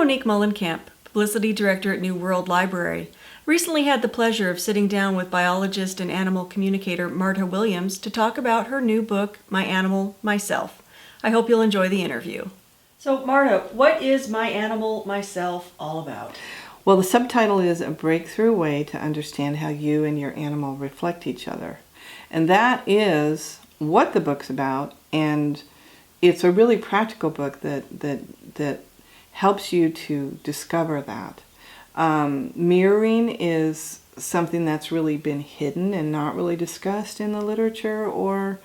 Monique Mullenkamp, Publicity Director at New World Library. Recently had the pleasure of sitting down with biologist and animal communicator Marta Williams to talk about her new book, My Animal, Myself. I hope you'll enjoy the interview. So Marta, what is My Animal, Myself all about? Well, the subtitle is A Breakthrough Way to Understand How You and Your Animal Reflect Each Other. And that is what the book's about, and it's a really practical book that helps you to discover that. Mirroring is something that's really been hidden and not really discussed in the literature or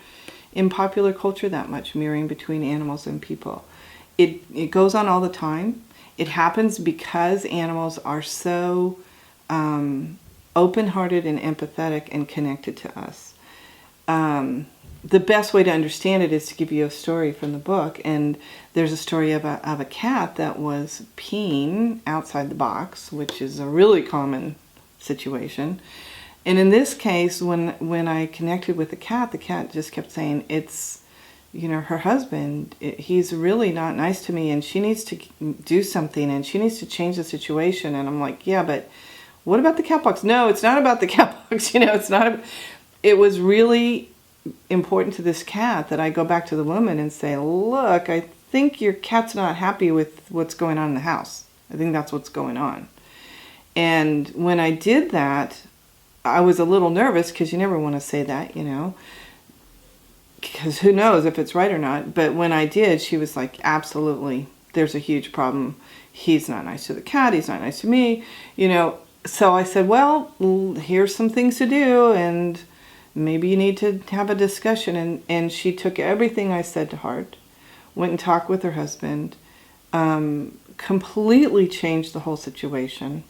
in popular culture that much, mirroring between animals and people. It goes on all the time. It happens because animals are so open-hearted and empathetic and connected to us. The best way to understand it is to give you a story from the book, and there's a story of a cat that was peeing outside the box, which is a really common situation. And in this case, when I connected with the cat just kept saying, it's, her husband, he's really not nice to me, and she needs to do something, and she needs to change the situation. And I'm like, yeah, but what about the cat box? No, it's not about the cat box. It's not. It was really important to this cat that I go back to the woman and say, look, I think your cat's not happy with what's going on in the house. I think that's what's going on. And when I did that, I was a little nervous because you never want to say that, because who knows if it's right or not. But when I did, she was like, absolutely, there's a huge problem. He's not nice to the cat. He's not nice to me. So I said, well, here's some things to do, and maybe you need to have a discussion. And she took everything I said to heart, went and talked with her husband, completely changed the whole situation.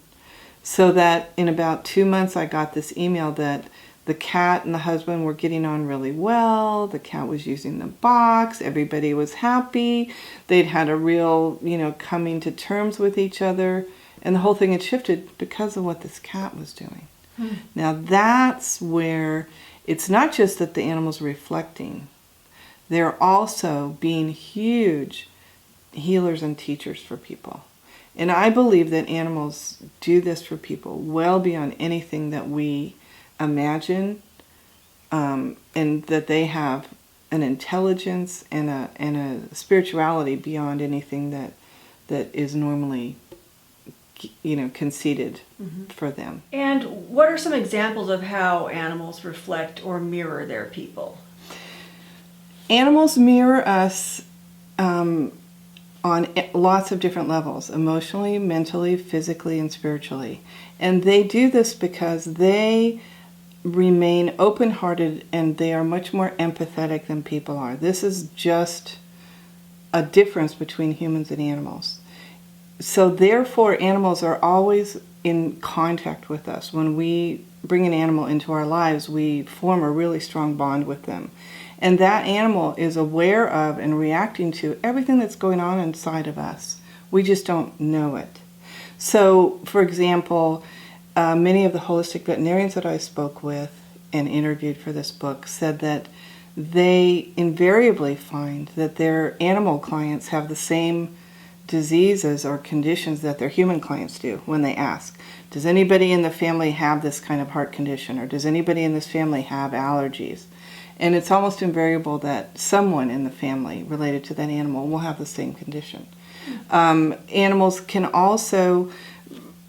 So that in about 2 months, I got this email that the cat and the husband were getting on really well. The cat was using the box. Everybody was happy. They'd had a real, coming to terms with each other. And the whole thing had shifted because of what this cat was doing. Now that's where it's not just that the animal's reflecting. They're also being huge healers and teachers for people. And I believe that animals do this for people well beyond anything that we imagine, and that they have an intelligence and a spirituality beyond anything that is normally conceded for them. And what are some examples of how animals reflect or mirror their people? Animals mirror us on lots of different levels, emotionally, mentally, physically, and spiritually. And they do this because they remain open-hearted and they are much more empathetic than people are. This is just a difference between humans and animals. So therefore, animals are always in contact with us. When we bring an animal into our lives, we form a really strong bond with them. And that animal is aware of and reacting to everything that's going on inside of us. We just don't know it. So, for example, many of the holistic veterinarians that I spoke with and interviewed for this book said that they invariably find that their animal clients have the same diseases or conditions that their human clients do when they ask, does anybody in the family have this kind of heart condition, or does anybody in this family have allergies? And it's almost invariable that someone in the family related to that animal will have the same condition. Animals can also,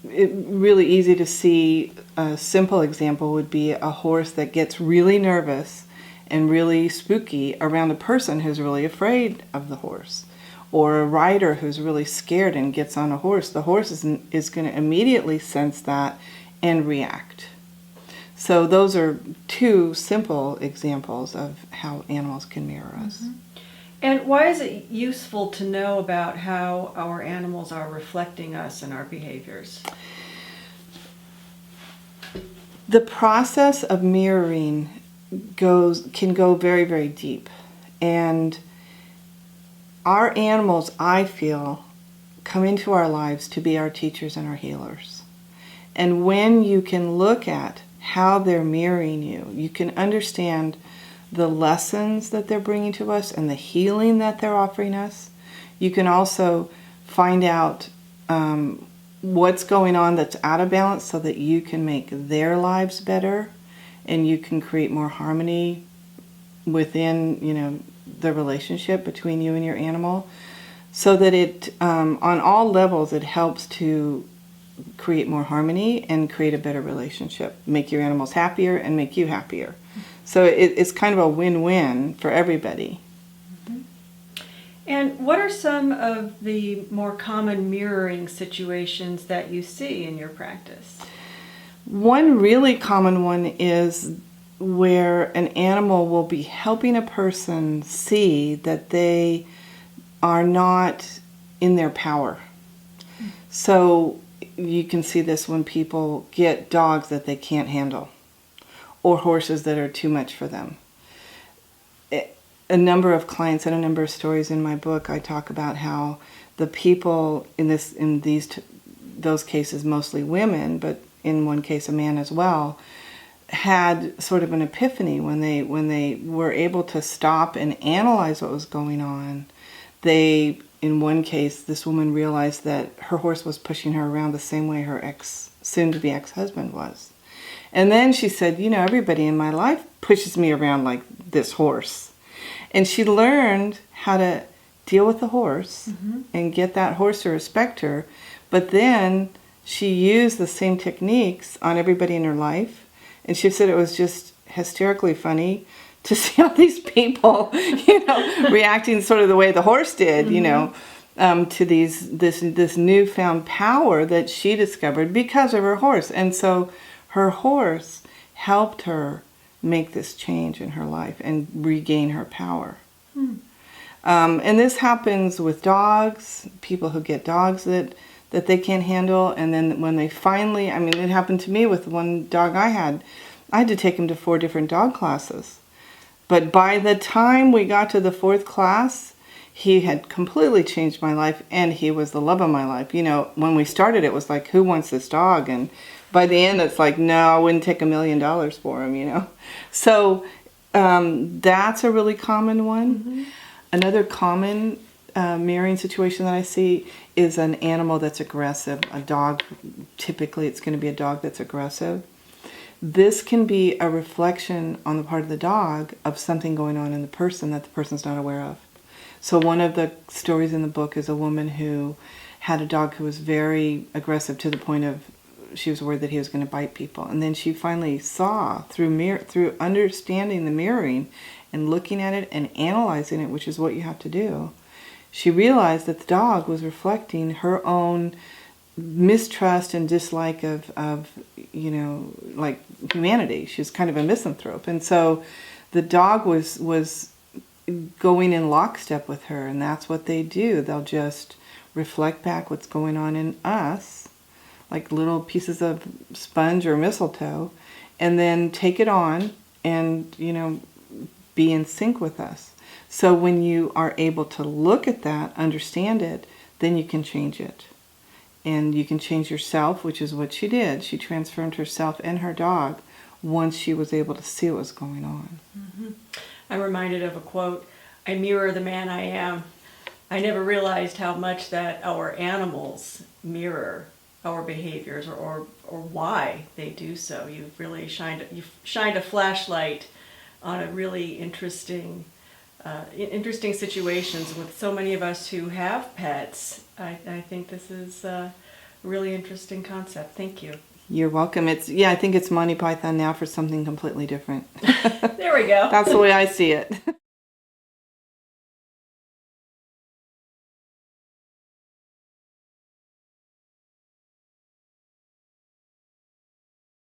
really easy to see, a simple example would be a horse that gets really nervous and really spooky around a person who's really afraid of the horse. Or a rider who's really scared and gets on a horse. The horse is going to immediately sense that and react. So those are two simple examples of how animals can mirror us. And why is it useful to know about how our animals are reflecting us and our behaviors? The process of mirroring can go very, very deep. And our animals, I feel, come into our lives to be our teachers and our healers. And when you can look at how they're mirroring you, you can understand the lessons that they're bringing to us and the healing that they're offering us. You can also find out what's going on that's out of balance so that you can make their lives better and you can create more harmony within, the relationship between you and your animal, so that it, on all levels, it helps to create more harmony and create a better relationship, make your animals happier and make you happier. So it's kind of a win-win for everybody. And what are some of the more common mirroring situations that you see in your practice? One really common one is where an animal will be helping a person see that they are not in their power. So you can see this when people get dogs that they can't handle or horses that are too much for them. A number of clients and a number of stories in my book, I talk about how the people those cases, mostly women, but in one case a man as well, had sort of an epiphany when they were able to stop and analyze what was going on. They, in one case, this woman realized that her horse was pushing her around the same way her soon-to-be ex-husband was. And then she said, everybody in my life pushes me around like this horse. And she learned how to deal with the horse and get that horse to respect her. But then she used the same techniques on everybody in her life. And she said it was just hysterically funny to see all these people, reacting sort of the way the horse did, to this newfound power that she discovered because of her horse. And so her horse helped her make this change in her life and regain her power. And this happens with dogs, people who get dogs that they can't handle, and then when they finally, it happened to me with one dog I had to take him to 4 different dog classes. But by the time we got to the 4th class, he had completely changed my life, and he was the love of my life. When we started, it was like, who wants this dog? And by the end, it's like, no, I wouldn't take $1 million for him, So that's a really common one. Another common mirroring situation that I see is an animal that's aggressive. A dog, typically it's going to be a dog that's aggressive. This can be a reflection on the part of the dog of something going on in the person that the person's not aware of. So one of the stories in the book is a woman who had a dog who was very aggressive to the point of she was worried that he was going to bite people. And then she finally saw through understanding the mirroring and looking at it and analyzing it, which is what you have to do. She realized that the dog was reflecting her own mistrust and dislike of like humanity. She was kind of a misanthrope. And so the dog was going in lockstep with her, and that's what they do. They'll just reflect back what's going on in us, like little pieces of sponge or mistletoe, and then take it on and, be in sync with us. So when you are able to look at that, understand it, then you can change it. And you can change yourself, which is what she did. She transformed herself and her dog once she was able to see what was going on. I'm reminded of a quote, "I mirror the man I am." I never realized how much that our animals mirror our behaviors or why they do so. You've really shined a flashlight on a really interesting situations with so many of us who have pets. I think this is a really interesting concept. Thank you. You're welcome. I think it's Monty Python now for something completely different. There we go. That's the way I see it.